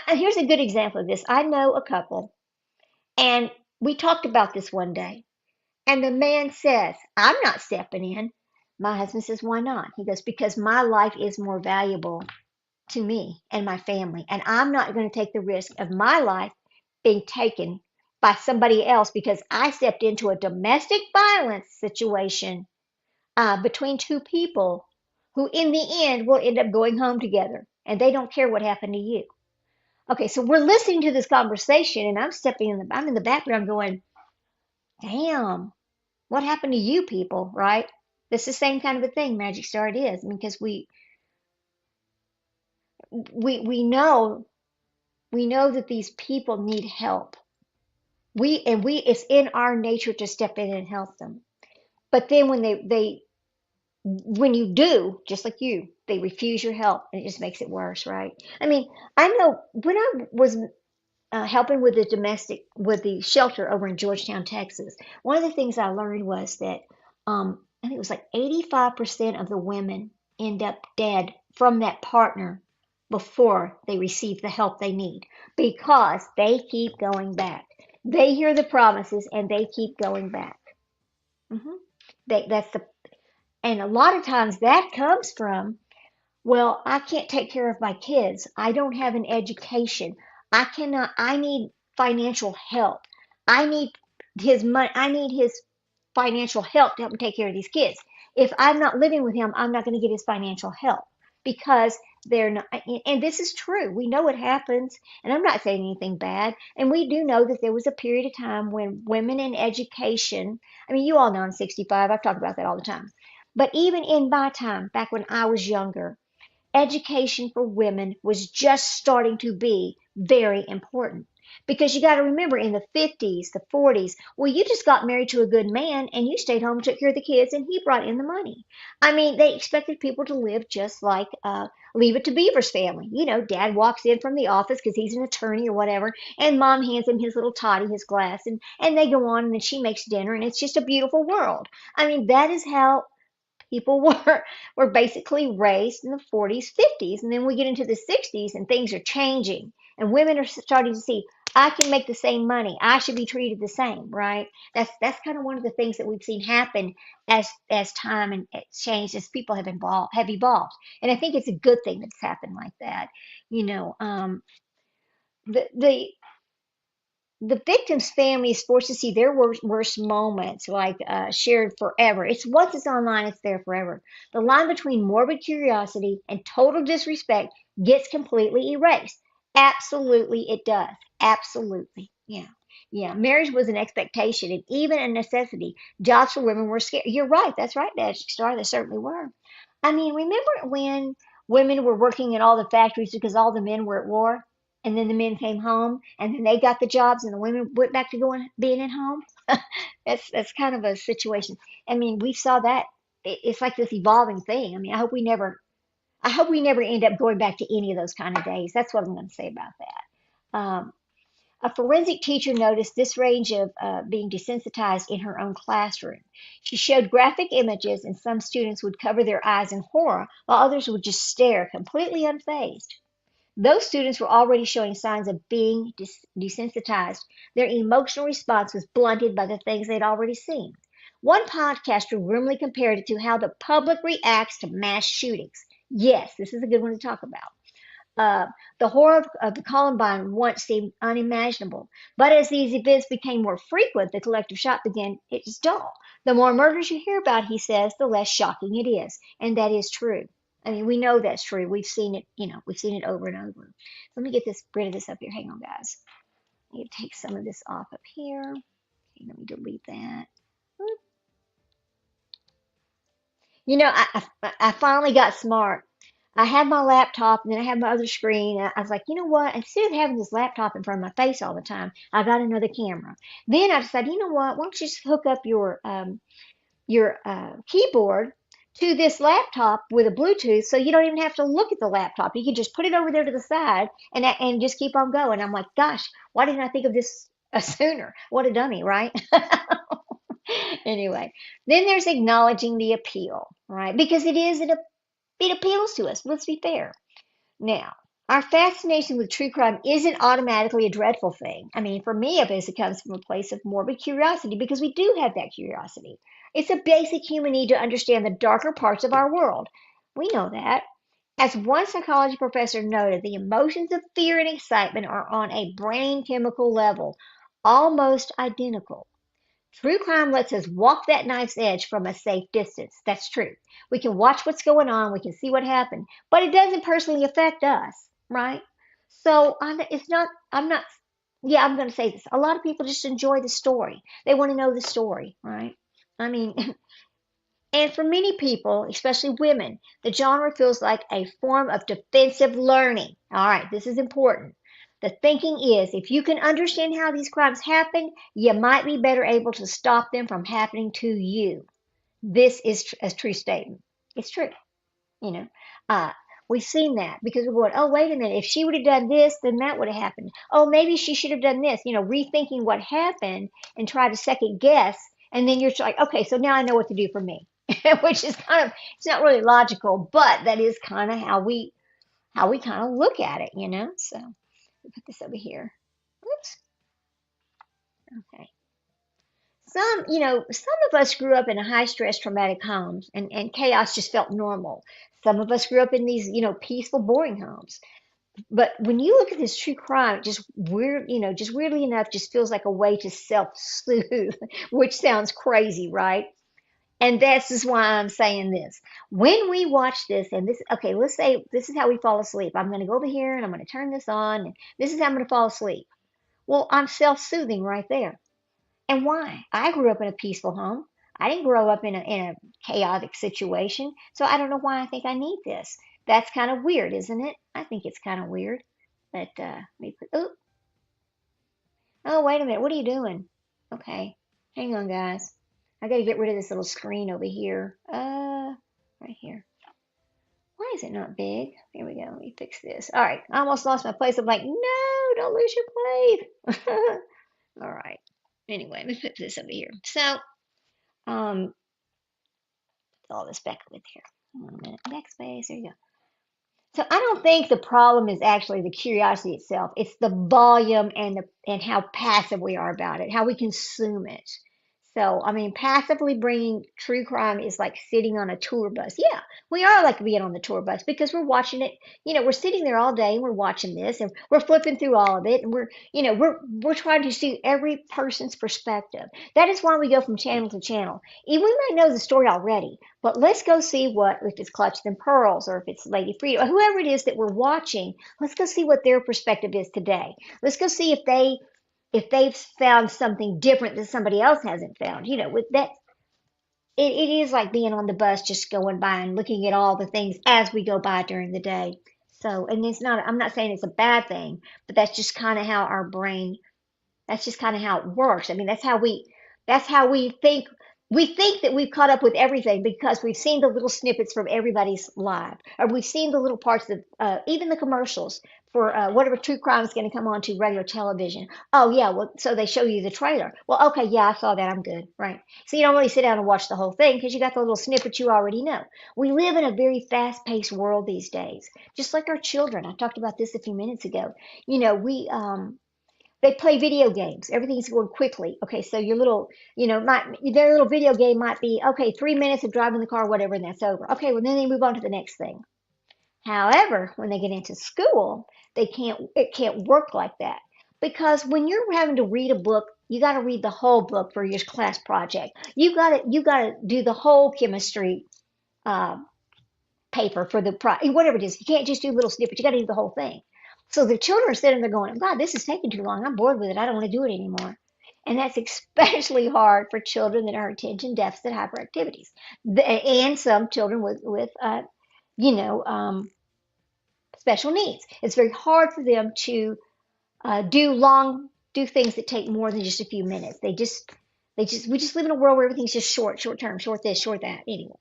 Here's a good example of this. I know a couple, and we talked about this one day, and the man says, I'm not stepping in. My husband says, why not? He goes, because my life is more valuable to me and my family, and I'm not going to take the risk of my life being taken by somebody else because I stepped into a domestic violence situation between two people who, in the end, will end up going home together, and they don't care what happened to you. Okay, so we're listening to this conversation, and I'm in the background going, damn, what happened to you people, right? It's the same kind of a thing, Magic Star, it is. I mean, because we know that these people need help. We it's in our nature to step in and help them. But then when you do, just like you, they refuse your help, and it just makes it worse, right? I mean, I know when I was helping with with the shelter over in Georgetown, Texas. One of the things I learned was that I think it was like 85% of the women end up dead from that partner before they receive the help they need because they keep going back. They hear the promises and they keep going back. hmm that's the and a lot of times that comes from, well, I can't take care of my kids. I don't have an education. I need financial help. I need his money. I need his financial help to help me take care of these kids. If I'm not living with him, I'm not going to get his financial help because they're not. And this is true. We know it happens. And I'm not saying anything bad. And we do know that there was a period of time when women in education, I mean, you all know I'm 65. I've talked about that all the time. But even in my time, back when I was younger, education for women was just starting to be very important. Because you got to remember in the 50s, the 40s, well, you just got married to a good man and you stayed home and took care of the kids and he brought in the money. I mean, they expected people to live just like Leave It to Beaver's family. You know, dad walks in from the office because he's an attorney or whatever, and mom hands him his little toddy, his glass, and they go on and then she makes dinner and it's just a beautiful world. I mean, that is how people were basically raised in the 40s, 50s, and then we get into the 60s and things are changing and women are starting to see I can make the same money. I should be treated the same, right? That's kind of one of the things that we've seen happen as time and it's changed as people have evolved. And I think it's a good thing that's happened like that. You know, the the victim's family is forced to see their worst moments like shared forever. It's once it's online, it's there forever. The line between morbid curiosity and total disrespect gets completely erased. Absolutely, it does. Absolutely. Yeah. Yeah. Marriage was an expectation and even a necessity. Jobs for women were scarce. You're right. That's right, Dash Star. They certainly were. I mean, remember when women were working in all the factories because all the men were at war? And then the men came home and then they got the jobs and the women went back to going being at home. That's kind of a situation. I mean, we saw that it's like this evolving thing. I mean, I hope we never end up going back to any of those kind of days. That's what I'm going to say about that. A forensic teacher noticed this range of being desensitized in her own classroom. She showed graphic images, and some students would cover their eyes in horror, while others would just stare completely unfazed. Those students were already showing signs of being desensitized. Their emotional response was blunted by the things they'd already seen. One podcaster grimly compared it to how the public reacts to mass shootings. Yes, this is a good one to talk about. The horror of the Columbine once seemed unimaginable, but as these events became more frequent, the collective shock began its dull. The more murders you hear about, he says, the less shocking it is, and that is true. I mean, we know that's true. We've seen it, we've seen it over and over. Let me get rid of this up here. Hang on, guys. I need to take some of this off up here. Okay, let me delete that. I finally got smart. I had my laptop and then I had my other screen. I was like, you know what? Instead of having this laptop in front of my face all the time, I got another camera. Then I decided, you know what? Why don't you just hook up your keyboard to this laptop with a Bluetooth, so you don't even have to look at the laptop. You can just put it over there to the side and just keep on going. I'm like, gosh, why didn't I think of this sooner? What a dummy, right? Anyway, then there's acknowledging the appeal, right? Because it appeals to us. Let's be fair. Now, our fascination with true crime isn't automatically a dreadful thing. I mean, for me, I guess it comes from a place of morbid curiosity because we do have that curiosity. It's a basic human need to understand the darker parts of our world. We know that. As one psychology professor noted, the emotions of fear and excitement are on a brain chemical level almost identical. True crime lets us walk that knife's edge from a safe distance. That's true. We can watch what's going on, we can see what happened, but it doesn't personally affect us, right? So it's not, I'm not, yeah, I'm going to say this. A lot of people just enjoy the story. They want to know the story, right? I mean, and for many people, especially women, the genre feels like a form of defensive learning. All right, this is important. The thinking is if you can understand how these crimes happen, you might be better able to stop them from happening to you. This is a true statement. It's true, you know. Uh, we've seen that because we're going, oh, wait a minute, if she would have done this, then that would have happened. Oh, maybe she should have done this, rethinking what happened and try to second guess. And then you're like, okay, so now I know what to do for me, which is kind of, it's not really logical, but that is kind of how we kind of look at it. So we put this over here. Oops. Okay. Some of us grew up in a high stress traumatic homes and chaos just felt normal. Some of us grew up in these, peaceful, boring homes. But when you look at this true crime, it just just weirdly enough, just feels like a way to self-soothe, which sounds crazy, right? And this is why I'm saying this. When we watch this, and this, okay, let's say this is how we fall asleep. I'm going to go over here and I'm going to turn this on, and this is how I'm going to fall asleep. Well, I'm self-soothing right there. And why? I grew up in a peaceful home. I didn't grow up in a chaotic situation, so I don't know why I think I need this. That's kind of weird, isn't it? I think it's kind of weird. But let me put. Oh, wait a minute. What are you doing? Okay, hang on, guys. I got to get rid of this little screen over here. Right here. Why is it not big? Here we go. Let me fix this. All right. I almost lost my place. I'm like, no, don't lose your place. All right. Anyway, let me put this over here. So, um, all this back with here. 1 minute. Backspace. There you go. So I don't think the problem is actually the curiosity itself. It's the volume and how passive we are about it, how we consume it. So I mean, passively bringing true crime is like sitting on a tour bus. Yeah, we are like being on the tour bus because we're watching it. We're sitting there all day and we're watching this and we're flipping through all of it and we're trying to see every person's perspective. That is why we go from channel to channel. Even we might know the story already, but let's go see what, if it's Clutch Them Pearls or if it's Lady Frida or whoever it is that we're watching, let's go see what their perspective is today. Let's go see if they've found something different that somebody else hasn't found. With that, it is like being on the bus just going by and looking at all the things as we go by during the day. So, and I'm not saying it's a bad thing, but that's just kind of how our brain that's just kind of how it works. I mean, that's how we think. We think that we've caught up with everything because we've seen the little snippets from everybody's live, or we've seen the little parts of even the commercials for whatever true crime is going to come on to regular television. Oh yeah, well, so they show you the trailer. Well, okay, yeah, I saw that. I'm good, right? So you don't really sit down and watch the whole thing because you got the little snippets you already know. We live in a very fast-paced world these days, just like our children. I talked about this a few minutes ago. We they play video games. Everything's going quickly. Okay, so their little video game might be, okay, 3 minutes of driving the car, whatever, and that's over. Okay, well then they move on to the next thing. However, when they get into school, it can't work like that. Because when you're having to read a book, you got to read the whole book for your class project. You got to do the whole chemistry uh, paper for whatever it is. You can't just do little snippets. You got to do the whole thing. So the children are sitting there going, God, this is taking too long. I'm bored with it. I don't want to do it anymore. And that's especially hard for children that are attention deficit hyperactivities, and some children with you know, um, special needs. It's very hard for them to do things that take more than just a few minutes. We just live in a world where everything's just short term, short this, short that. Anyway,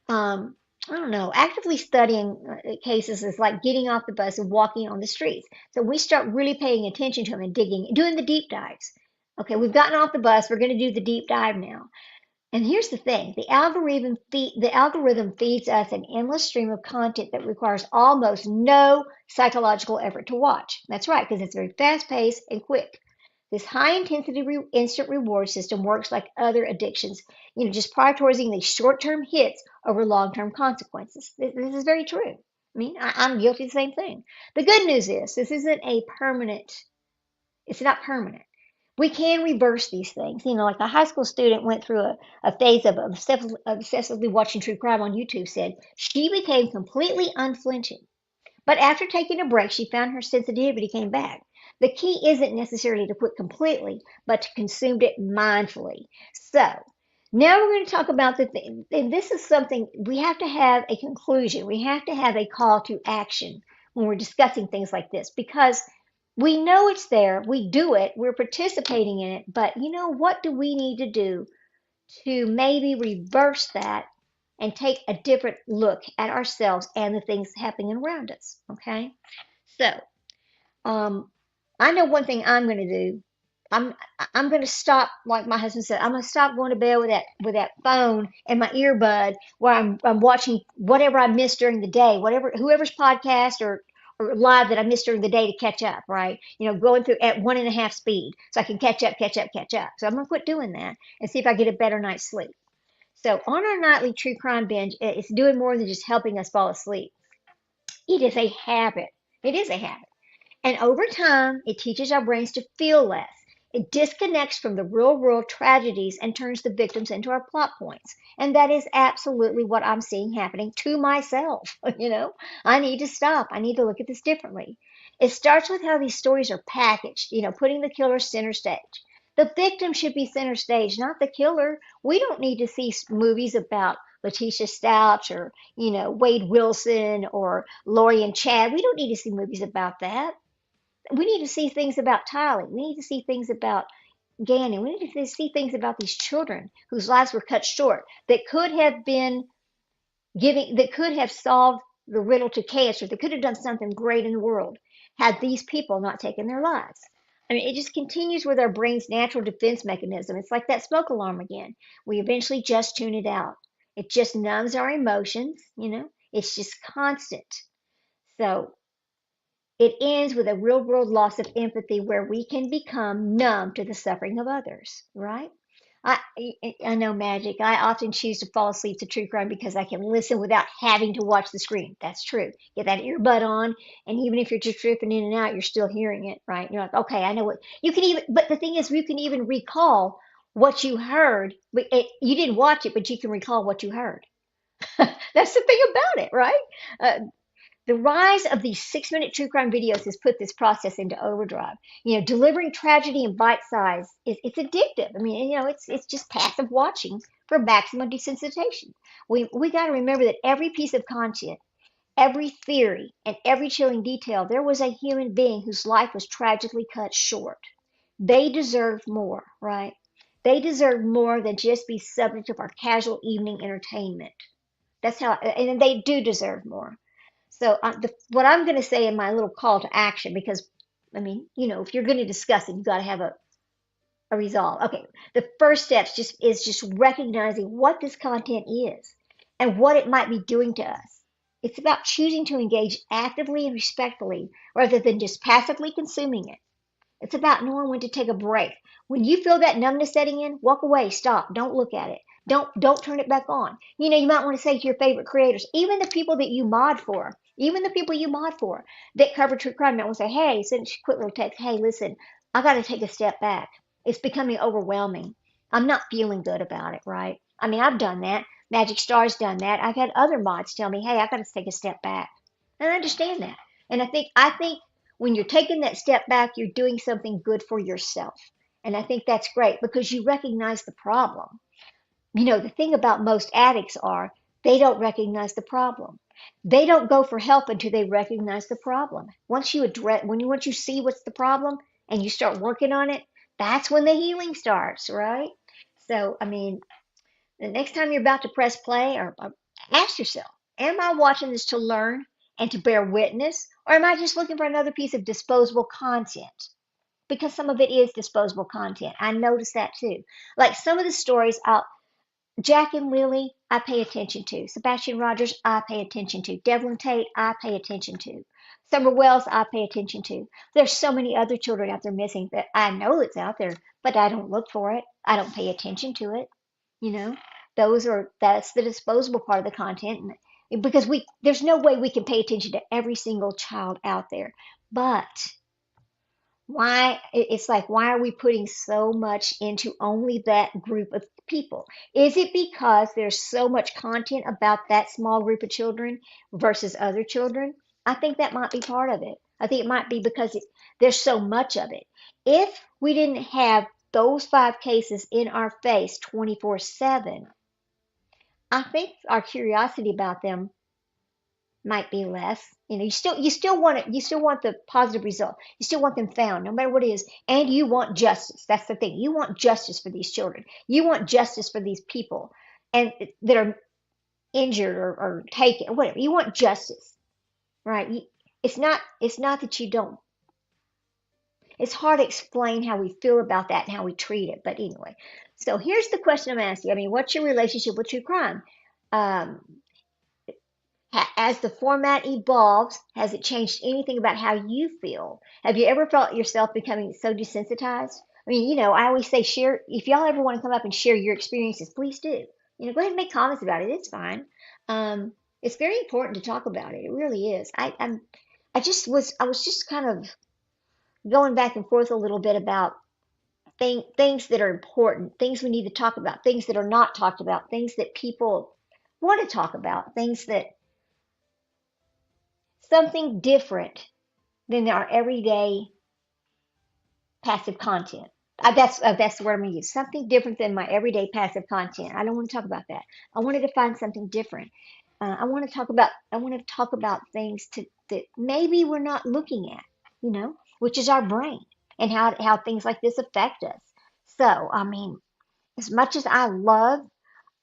um, I don't know. Actively studying cases is like getting off the bus and walking on the streets. So we start really paying attention to them and digging, doing the deep dives. Okay, we've gotten off the bus. We're going to do the deep dive now. And here's the thing, the algorithm feeds us an endless stream of content that requires almost no psychological effort to watch. That's right, because it's very fast paced and quick. This high intensity instant reward system works like other addictions, just prioritizing these short term hits over long term consequences. This is very true. I mean, I'm guilty of the same thing. The good news is this isn't a permanent, it's not permanent. We can reverse these things. Like a high school student went through a phase of obsessively watching true crime on YouTube, said she became completely unflinching. But after taking a break, she found her sensitivity came back. The key isn't necessarily to quit completely, but to consume it mindfully. So now we're going to talk about the thing. And this is something we have to have a conclusion. We have to have a call to action when we're discussing things like this because we know it's there. We do it. We're participating in it. But what do we need to do to maybe reverse that and take a different look at ourselves and the things happening around us? Okay. So, um, I know one thing I'm going to do. I'm I'm going to stop, like my husband said. I'm going to stop going to bed with that phone and my earbud where I'm watching whatever I missed during the day, whatever whoever's podcast or live that I missed during the day to catch up. Right, going through at 1.5 speed so I can catch up, catch up, catch up. So I'm going to quit doing that and see if I get a better night's sleep. So on our nightly true crime binge, it's doing more than just helping us fall asleep. It is a habit. It is a habit. And over time, it teaches our brains to feel less. It disconnects from the real world tragedies and turns the victims into our plot points. And that is absolutely what I'm seeing happening to myself. I need to stop. I need to look at this differently. It starts with how these stories are packaged, putting the killer center stage. The victim should be center stage, not the killer. We don't need to see movies about Letitia Stouch or, Wade Wilson or Lori and Chad. We don't need to see movies about that. We need to see things about Tylee. We need to see things about Gannon. We need to see things about these children whose lives were cut short that could have been that could have solved the riddle to cancer, that could have done something great in the world had these people not taken their lives. I mean, it just continues with our brain's natural defense mechanism. It's like that smoke alarm again. We eventually just tune it out. It just numbs our emotions. It's just constant. So it ends with a real world loss of empathy where we can become numb to the suffering of others, right? I, I know magic. I often choose to fall asleep to true crime because I can listen without having to watch the screen. That's true. Get that earbud on, and even if you're just drifting in and out, you're still hearing it, right? You're like, okay, I know what you can even. But the thing is, you can even recall what you heard. But you didn't watch it, but you can recall what you heard. That's the thing about it, right? Uh, the rise of these 6 minute true crime videos has put this process into overdrive. Delivering tragedy in bite size it's addictive. I mean, it's just passive watching for maximum desensitization. We got to remember that every piece of content, every theory, and every chilling detail, there was a human being whose life was tragically cut short. They deserve more, right? They deserve more than just be subject of our casual evening entertainment. That's how, and they do deserve more. So what I'm going to say in my little call to action, because I mean, if you're going to discuss it, you got to have a resolve. Okay, the first step is just recognizing what this content is and what it might be doing to us. It's about choosing to engage actively and respectfully rather than just passively consuming it. It's about knowing when to take a break. When you feel that numbness setting in, walk away, stop, don't look at it. Don't turn it back on. You might want to say to your favorite creators, even the people that you mod for, that cover true crime, might want to say, hey, send a quick little text, hey, listen, I got to take a step back. It's becoming overwhelming. I'm not feeling good about it, right? I mean, I've done that. Magic Star's done that. I've had other mods tell me, hey, I got to take a step back. And I understand that. And I think when you're taking that step back, you're doing something good for yourself. And I think that's great because you recognize the problem. The thing about most addicts are they don't recognize the problem. They don't go for help until they recognize the problem. Once you see what's the problem and you start working on it, that's when the healing starts, right? So, I mean, the next time you're about to press play, or ask yourself, am I watching this to learn and to bear witness, or am I just looking for another piece of disposable content? Because some of it is disposable content. I noticed that too. Like some of the stories, Jack and Lily, I pay attention to. Sebastian Rogers, I pay attention to. Devlin Tate, I pay attention to. Summer Wells, I pay attention to. There's so many other children out there missing that I know it's out there, but I don't look for it. I don't pay attention to it. You know, that's the disposable part of the content, and because there's no way we can pay attention to every single child out there. But it's like, why are we putting so much into only that group of people? Is it because there's so much content about that small group of children versus other children? I think that might be part of it. I think it might be because there's so much of it. If we didn't have those 5 cases in our face 24/7, I think our curiosity about them might be less. You still want it. You still want the positive result. You still want them found, no matter what it is. And you want justice. That's the thing. You want justice for these children. You want justice for these people, and that are injured or taken or whatever. You want justice, right? It's not that you don't. It's hard to explain how we feel about that and how we treat it. But anyway, so here's the question I'm asking. I mean, what's your relationship with true crime? Um, as the format evolves, has it changed anything about how you feel? Have you ever felt yourself becoming so desensitized? I mean, I always say share. If y'all ever want to come up and share your experiences, please do. Go ahead and make comments about it. It's fine. Um, it's very important to talk about it. It really is. I was just kind of going back and forth a little bit about things that are important, things we need to talk about, things that are not talked about, things that people want to talk about, things that something different than our everyday passive content. That's the word I'm going to use. Something different than my everyday passive content. I don't want to talk about that. I wanted to find something different. I want to talk about things that maybe we're not looking at, which is our brain and how things like this affect us. So, I mean, as much as I love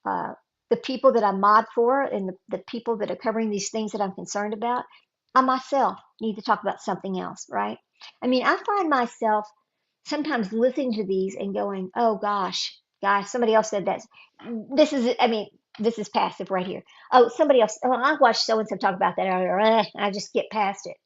uh, the people that I mod for and the people that are covering these things that I'm concerned about, I myself need to talk about something else, right? I mean, I find myself sometimes listening to these and going, oh gosh, guys, somebody else said that. I mean, this is passive right here. Oh, somebody else, oh, I watched so and so talk about that earlier. I just get past it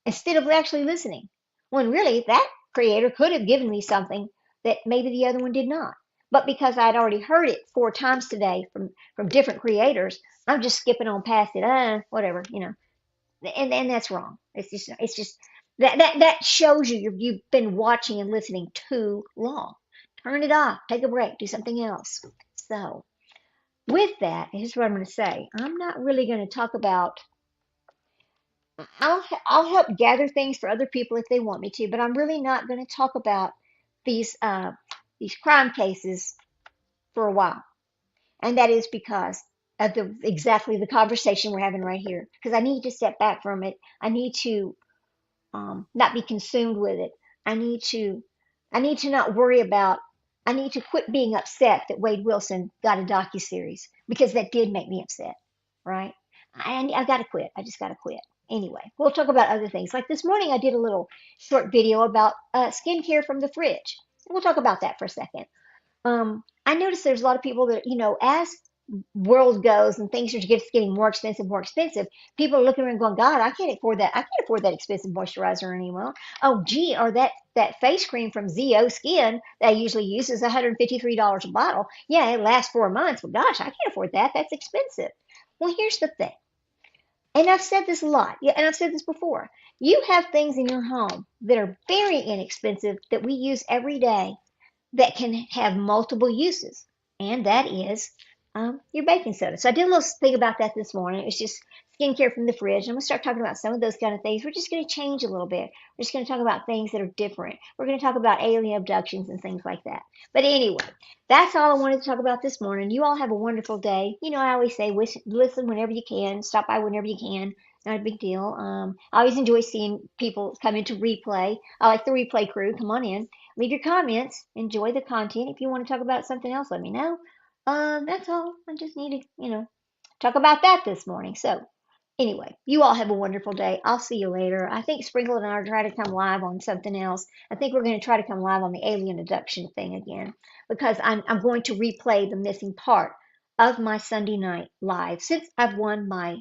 instead of actually listening. When really that creator could have given me something that maybe the other one did not. But because I'd already heard it 4 times today from different creators, I'm just skipping on past it. Whatever. And that's wrong. It's just that shows you've been watching and listening too long. Turn it off. Take a break. Do something else. So with that, here's what I'm going to say. I'm not really going to talk about I'll help gather things for other people if they want me to, but I'm really not going to talk about these these crime cases for a while, and that is because of exactly the conversation we're having right here. Because I need to step back from it. I need to not be consumed with it. I need to I need to not worry about. I need to quit being upset that Wade Wilson got a docuseries because that did make me upset, right? I got to quit. I just got to quit. Anyway, we'll talk about other things. Like this morning, I did a little short video about skincare from the fridge. We'll talk about that for a second. I noticed there's a lot of people that, as world goes and things are just getting more expensive, people are looking around going, God, I can't afford that. I can't afford that expensive moisturizer anymore. Oh, gee, or that face cream from ZO Skin that I usually use is $153 a bottle. Yeah, it lasts 4 months. Well, gosh, I can't afford that. That's expensive. Well, here's the thing. And I've said this a lot. Yeah, and I've said this before. You have things in your home that are very inexpensive that we use every day that can have multiple uses, and that is your baking soda. So I did a little thing about that this morning. It's just skincare from the fridge. I'm going to start talking about some of those kind of things. We're just going to change a little bit. We're just going to talk about things that are different. We're going to talk about alien abductions and things like that. But anyway, that's all I wanted to talk about this morning. You all have a wonderful day. I always say listen whenever you can, stop by whenever you can. Not a big deal. I always enjoy seeing people come into replay. I like the replay crew. Come on in. Leave your comments. Enjoy the content. If you want to talk about something else, let me know. That's all. I just need to, talk about that this morning. So Anyway, you all have a wonderful day. I'll see you later. I think Sprinkle and I are trying to come live on something else. I think we're going to try to come live on the alien abduction thing again because I'm going to replay the missing part of my Sunday night live since I've won my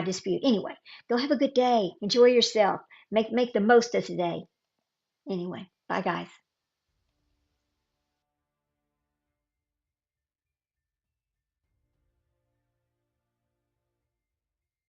dispute. Anyway, go have a good day. Enjoy yourself. Make the most of today. Anyway, bye guys.